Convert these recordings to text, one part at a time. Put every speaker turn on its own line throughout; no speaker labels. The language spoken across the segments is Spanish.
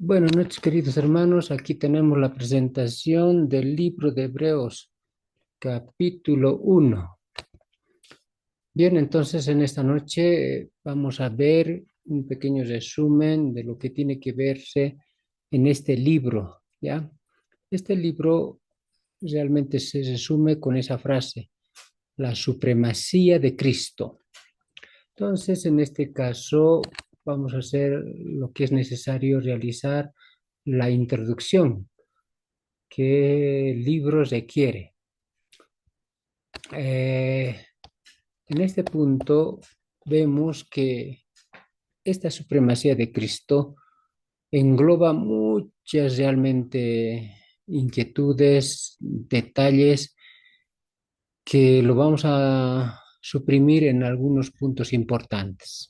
Buenas noches, queridos hermanos. Aquí tenemos la presentación del libro de Hebreos, capítulo uno. Bien, entonces en esta noche vamos a ver un pequeño resumen de lo que tiene que verse en este libro, ¿ya? Este libro realmente se resume con esa frase, la supremacía de Cristo. Entonces, en este caso, vamos a hacer lo que es necesario realizar la introducción. ¿Qué libro requiere? Eh, en este punto vemos que esta supremacía de Cristo engloba muchas realmente inquietudes, detalles que lo vamos a suprimir en algunos puntos importantes.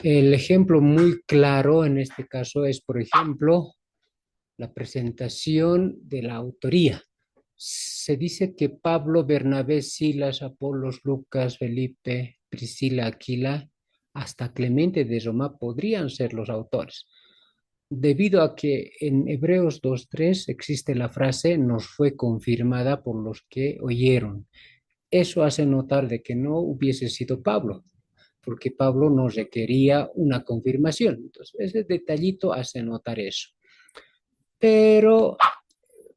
El ejemplo muy claro en este caso es, por ejemplo, la presentación de la autoría. Se dice que Pablo, Bernabé, Silas, Apolos, Lucas, Felipe, Priscila, Aquila, hasta Clemente de Roma podrían ser los autores, debido a que en Hebreos 2:3 existe la frase nos fue confirmada por los que oyeron. Eso hace notar de que no hubiese sido Pablo, porque Pablo no requería una confirmación. Entonces, ese detallito hace notar eso. Pero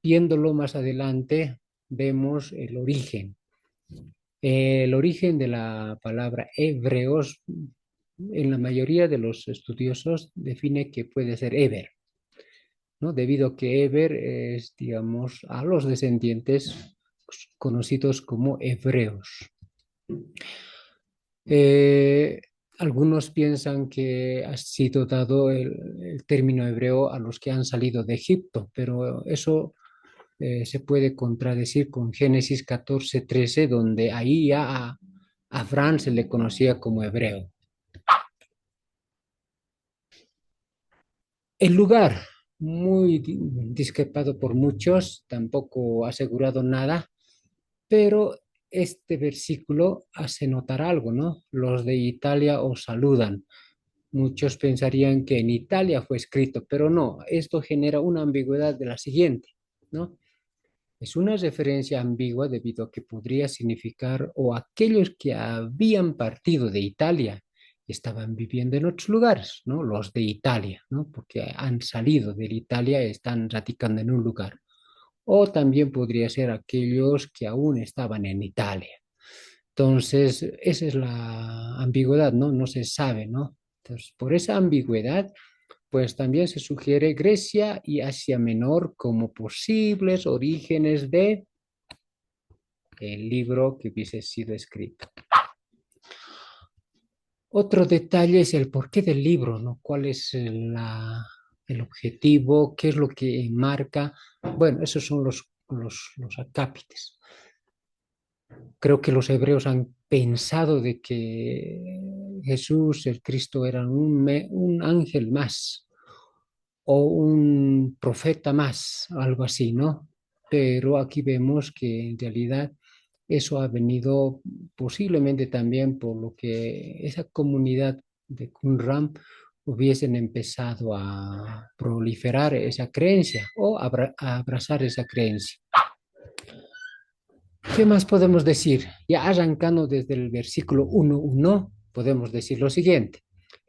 viéndolo más adelante, vemos el origen. El origen de la palabra hebreos, en la mayoría de los estudiosos, define que puede ser Eber, ¿no? Debido a que Eber es, digamos, a los descendientes conocidos como hebreos. Eh, Algunos piensan que ha sido dado el término hebreo a los que han salido de Egipto, pero eso se puede contradecir con Génesis 14:13, donde ahí ya a Abraham se le conocía como hebreo. El lugar, muy discrepado por muchos, tampoco asegurado nada, pero este versículo hace notar algo, ¿no? Los de Italia os saludan. Muchos pensarían que en Italia fue escrito, pero no, esto genera una ambigüedad de la siguiente, ¿no? Es una referencia ambigua debido a que podría significar o aquellos que habían partido de Italia estaban viviendo en otros lugares, ¿no? Los de Italia, ¿no? Porque han salido de Italia, están radicando en un lugar. O también podría ser aquellos que aún estaban en Italia. Entonces, esa es la ambigüedad, ¿no? No se sabe, ¿no? Entonces, por esa ambigüedad, pues también se sugiere Grecia y Asia Menor como posibles orígenes de el libro que hubiese sido escrito. Otro detalle es el porqué del libro, ¿no? ¿Cuál es el objetivo? ¿Qué es lo que marca? Bueno, esos son los acápites. Creo que los hebreos han pensado de que Jesús, el Cristo, era un ángel más o un profeta más, algo así, ¿no? Pero aquí vemos que en realidad eso ha venido posiblemente también por lo que esa comunidad de Qumran hubiesen empezado a proliferar esa creencia o a abrazar esa creencia. ¿Qué más podemos decir? Ya arrancando desde el versículo 1:1, podemos decir lo siguiente.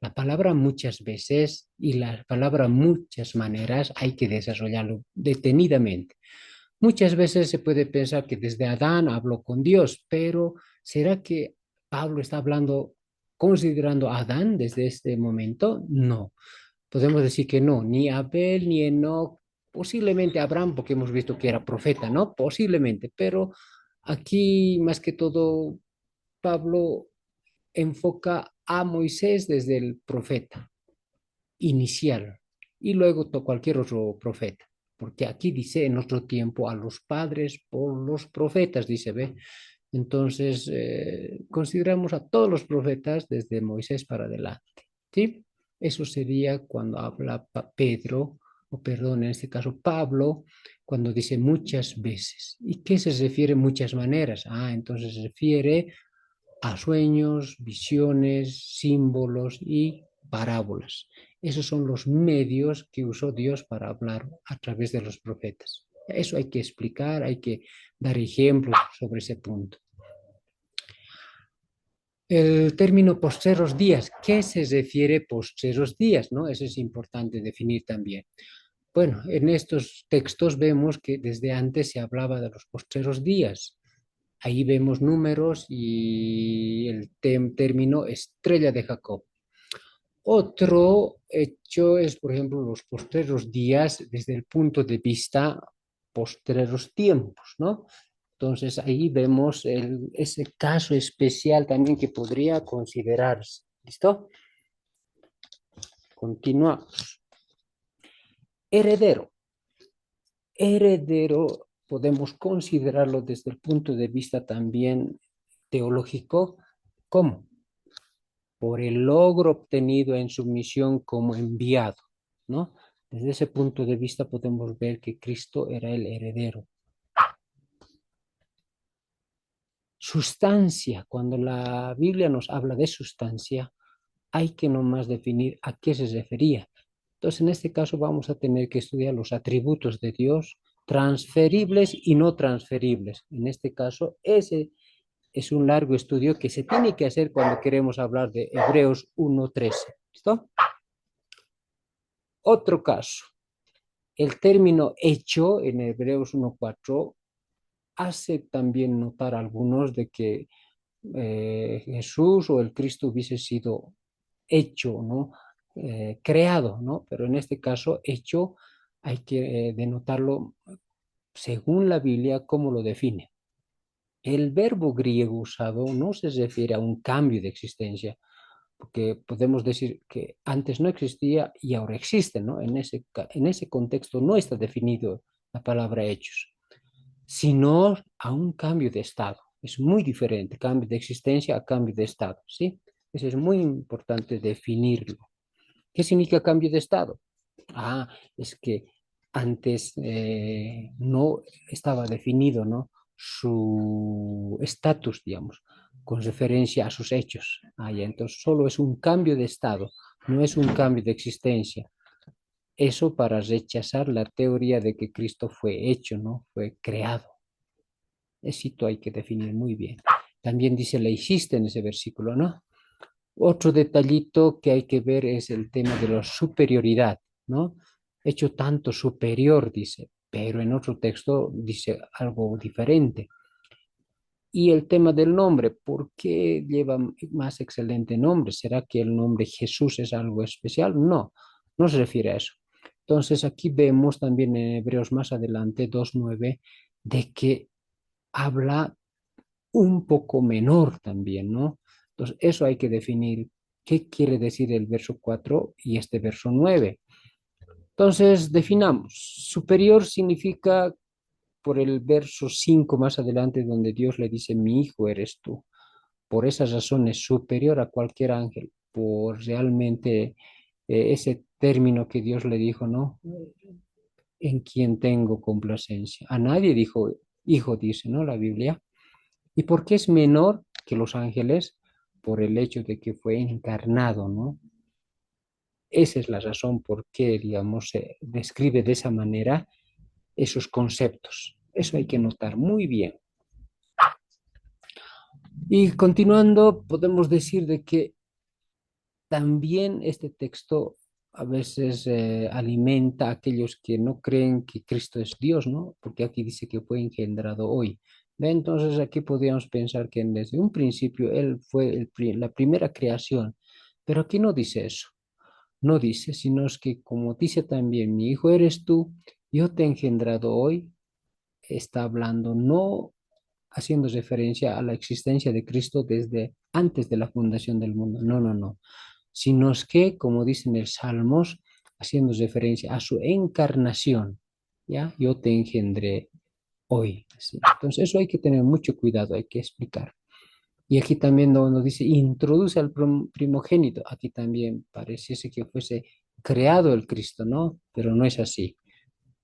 La palabra muchas veces y la palabra muchas maneras hay que desarrollarlo detenidamente. Muchas veces se puede pensar que desde Adán habló con Dios, pero ¿será que Pablo está hablando considerando a Adán desde este momento? No. Podemos decir que no, ni Abel ni Enoch, posiblemente Abraham, porque hemos visto que era profeta, ¿no? Posiblemente, pero aquí más que todo Pablo enfoca a Moisés desde el profeta inicial y luego cualquier otro profeta. Porque aquí dice en otro tiempo a los padres por los profetas, dice, ve. Entonces, consideramos a todos los profetas desde Moisés para adelante, ¿sí? Eso sería cuando habla Pedro, o perdón, en este caso Pablo, cuando dice muchas veces. ¿Y qué se refiere muchas maneras? Ah, entonces se refiere a sueños, visiones, símbolos y parábolas. Esos son los medios que usó Dios para hablar a través de los profetas. Eso hay que explicar, hay que dar ejemplos sobre ese punto. El término postreros días, ¿qué se refiere postreros días? ¿No? Eso es importante definir también. Bueno, en estos textos vemos que desde antes se hablaba de los postreros días. Ahí vemos números y el término estrella de Jacob. Otro hecho es, por ejemplo, los postreros días desde el punto de vista postreros tiempos, ¿no? Entonces ahí vemos ese caso especial también que podría considerarse. ¿Listo? Continuamos. Heredero. Heredero podemos considerarlo desde el punto de vista también teológico. ¿Cómo? Por el logro obtenido en su misión como enviado, ¿no? Desde ese punto de vista podemos ver que Cristo era el heredero. Sustancia, cuando la Biblia nos habla de sustancia, hay que nomás definir a qué se refería. Entonces, en este caso vamos a tener que estudiar los atributos de Dios, transferibles y no transferibles. En este caso, ese es un largo estudio que se tiene que hacer cuando queremos hablar de Hebreos 1:13. ¿Listo? Otro caso, el término hecho en Hebreos 1:4 hace también notar a algunos de que Jesús o el Cristo hubiese sido hecho, ¿no? Creado, ¿no? Pero en este caso, hecho, hay que denotarlo según la Biblia, cómo lo define. El verbo griego usado no se refiere a un cambio de existencia, porque podemos decir que antes no existía y ahora existe, ¿no? En ese contexto no está definido la palabra hechos, sino a un cambio de estado. Es muy diferente, cambio de existencia a cambio de estado, ¿sí? Eso es muy importante definirlo. ¿Qué significa cambio de estado? Ah, es que antes no estaba definido, ¿no? Su estatus, digamos, con referencia a sus hechos. Ah, ya, entonces solo es un cambio de estado, no es un cambio de existencia. Eso para rechazar la teoría de que Cristo fue hecho, ¿no? Fue creado. Eso hay que definir muy bien. También dice le hiciste en ese versículo, ¿no? Otro detallito que hay que ver es el tema de la superioridad, ¿no? Hecho tanto superior, dice, pero en otro texto dice algo diferente. Y el tema del nombre, ¿por qué lleva más excelente nombre? ¿Será que el nombre Jesús es algo especial? No, no se refiere a eso. Entonces aquí vemos también en Hebreos más adelante 2:9 de que habla un poco menor también, ¿no? Entonces, eso hay que definir qué quiere decir el verso 4 y este verso 9. Entonces, definamos. Superior significa por el verso 5 más adelante, donde Dios le dice, mi hijo eres tú. Por esas razones, superior a cualquier ángel, por realmente ese término que Dios le dijo, ¿no? En quien tengo complacencia. A nadie dijo, hijo, dice, ¿no? La Biblia. ¿Y por qué es menor que los ángeles? Por el hecho de que fue encarnado, ¿no? Esa es la razón por qué, digamos, se describe de esa manera esos conceptos. Eso hay que notar muy bien. Y continuando, podemos decir de que también este texto a veces alimenta a aquellos que no creen que Cristo es Dios, ¿no? Porque aquí dice que fue engendrado hoy. ¿Ve? Entonces aquí podríamos pensar que desde un principio Él fue la primera creación, pero aquí no dice eso. No dice, sino es que como dice también, mi hijo eres tú, yo te he engendrado hoy, está hablando no haciendo referencia a la existencia de Cristo desde antes de la fundación del mundo. No, no, no. Sino es que, como dicen el Salmos, haciendo referencia a su encarnación, ¿ya? Yo te engendré hoy. ¿Sí? Entonces, eso hay que tener mucho cuidado, hay que explicar. Y aquí también nos dice, introduce al primogénito. Aquí también pareciese que fuese creado el Cristo, ¿no? Pero no es así.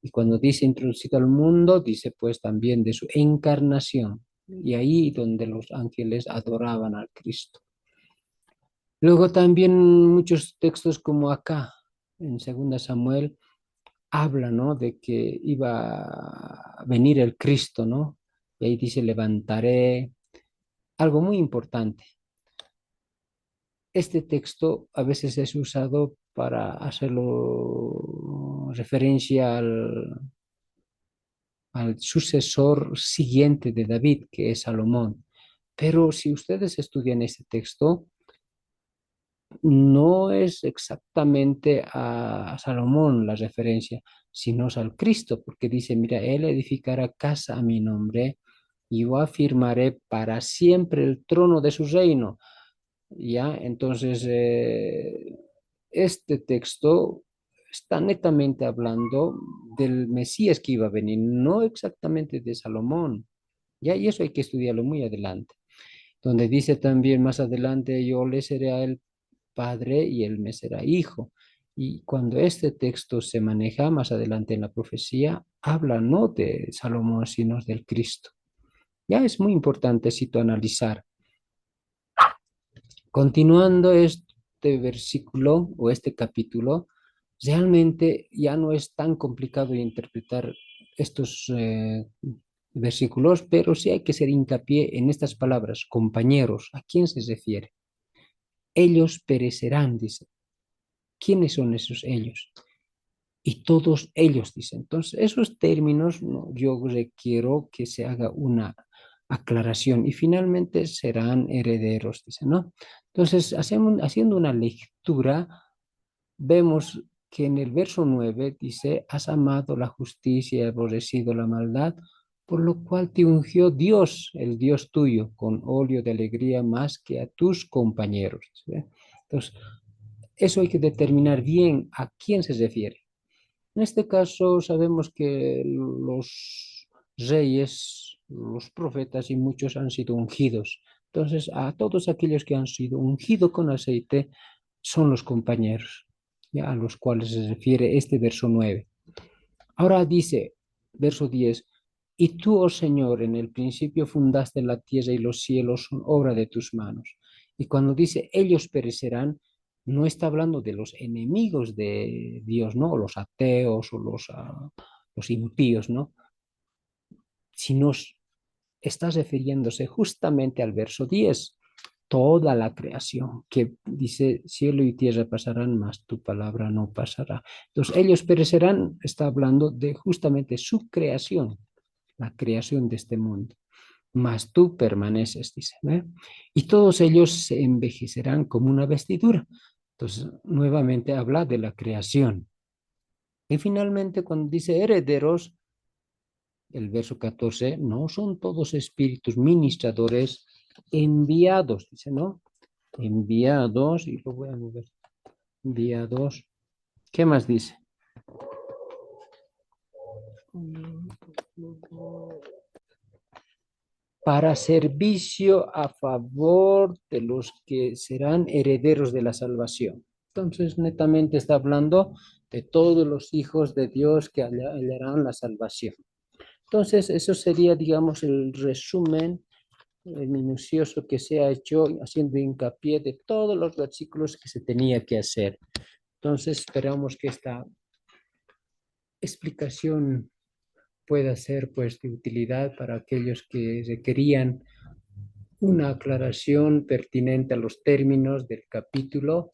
Y cuando dice introducido al mundo, dice pues también de su encarnación. Y ahí donde los ángeles adoraban al Cristo. Luego también muchos textos como acá, en Segunda Samuel, habla, ¿no? De que iba a venir el Cristo, ¿no? Y ahí dice, levantaré, algo muy importante. Este texto a veces es usado para hacerlo referencia al sucesor siguiente de David, que es Salomón. Pero si ustedes estudian este texto, no es exactamente a Salomón la referencia, sino es al Cristo, porque dice, mira, él edificará casa a mi nombre y yo afirmaré para siempre el trono de su reino. ¿Ya? Entonces, este texto está netamente hablando del Mesías que iba a venir, no exactamente de Salomón. ¿Ya? Y eso hay que estudiarlo muy adelante. Donde dice también más adelante, yo le seré a él padre y él me será hijo. Y cuando este texto se maneja más adelante en la profecía, habla no de Salomón, sino del Cristo. Ya es muy importante analizar. Continuando este versículo o este capítulo, realmente ya no es tan complicado de interpretar estos versículos, pero sí hay que hacer hincapié en estas palabras, compañeros. ¿A quién se refiere? Ellos perecerán, dice. ¿Quiénes son esos ellos? Y todos ellos, dice. Entonces, esos términos, ¿no? Yo requiero que se haga una aclaración y finalmente serán herederos, dice, ¿no? Entonces, haciendo una lectura, vemos que en el verso 9 dice, has amado la justicia y aborrecido la maldad, por lo cual te ungió Dios, el Dios tuyo, con óleo de alegría más que a tus compañeros. ¿Sí? Entonces, eso hay que determinar bien a quién se refiere. En este caso sabemos que los reyes, los profetas y muchos han sido ungidos. Entonces, a todos aquellos que han sido ungidos con aceite son los compañeros, ya, a los cuales se refiere este verso 9. Ahora dice, verso 10, y tú, oh Señor, en el principio fundaste la tierra y los cielos son obra de tus manos. Y cuando dice, ellos perecerán, no está hablando de los enemigos de Dios, ¿no? O los ateos o los impíos, ¿no? Sino está refiriéndose justamente al verso 10, toda la creación, que dice, cielo y tierra pasarán, mas tu palabra no pasará. Entonces, ellos perecerán, está hablando de justamente su creación, la creación de este mundo. Mas tú permaneces, dice, ¿eh? Y todos ellos se envejecerán como una vestidura. Entonces, nuevamente habla de la creación. Y finalmente, cuando dice herederos, el verso 14, no son todos espíritus ministradores enviados, dice, ¿no? Enviados, y lo voy a mover, enviados. ¿Qué más dice? Para servicio a favor de los que serán herederos de la salvación. Entonces, netamente está hablando de todos los hijos de Dios que hallarán la salvación. Entonces, eso sería, digamos, el resumen minucioso que se ha hecho haciendo hincapié de todos los versículos que se tenía que hacer. Entonces, esperamos que esta explicación pueda ser pues de utilidad para aquellos que requerían una aclaración pertinente a los términos del capítulo.